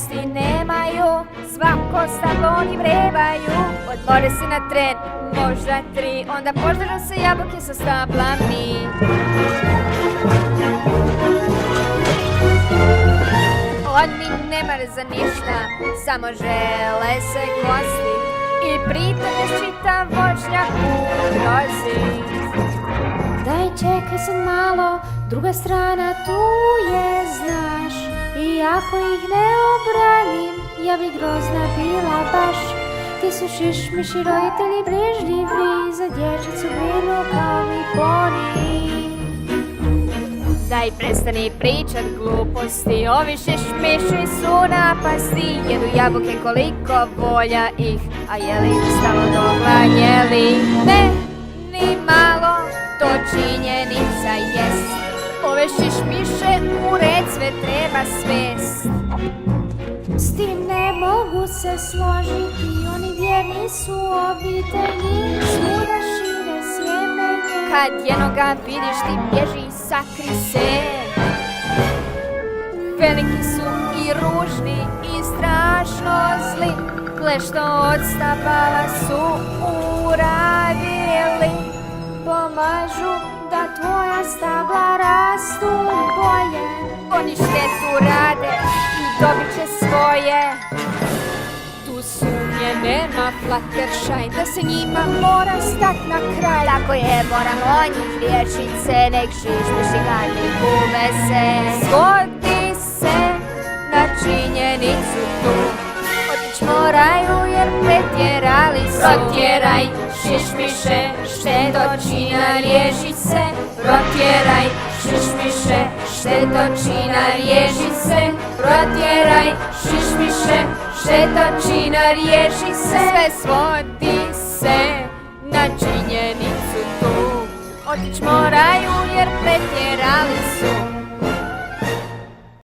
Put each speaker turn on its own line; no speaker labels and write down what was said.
kosti nemaju, svako stablo oni vrebaju. Odmore si na tren, možda 3, onda poždežu se jabuke sa stablami. Oni ne mare za ništa, samo žele se kosti i pritom još čitav voćnjak ugrozi.
Daj čekaj se malo, druga strana tu je, znaš. I ako ih ne obranim, ja bi grozna bila baš. Ti su šišmiši roditelji brižljivi, za dječicu brinu kao mi poni.
Daj prestani pričat gluposti, ovi šišmiši su napasti. Jedu jabuke koliko volja ih, a je li stalo doglanjeli? Ne, ni malo, to činjenica jest. Ove šišmiše u red sve treba svest.
S tim ne mogu se složiti, oni vjerni su obitelji, svuda šire sjemenje.
Kad jednoga vidiš ti bježi, sakri se. Veliki su i ružni i strašno zli, gle što od stabala su uradili.
Pomažu da tvoja stabla rastu bolje.
Oni štetu rade i dobit će svoje. Tu sumnje nema, Fluttershy, da se njima mora stat na kraj.
Tako je, moramo njih riješit se, nek šišmiši gadni gume se.
Svodi se na činjenicu tu, otić moraju jer pretjerali su. Protjeraj šišmiše, štetočina riješi se. Protjeraj šišmiše, štetočina riješi se. Protjeraj šišmiše, štetočina riješi se. Sve svodi se na činjenicu tu, otić moraju jer pretjerali su.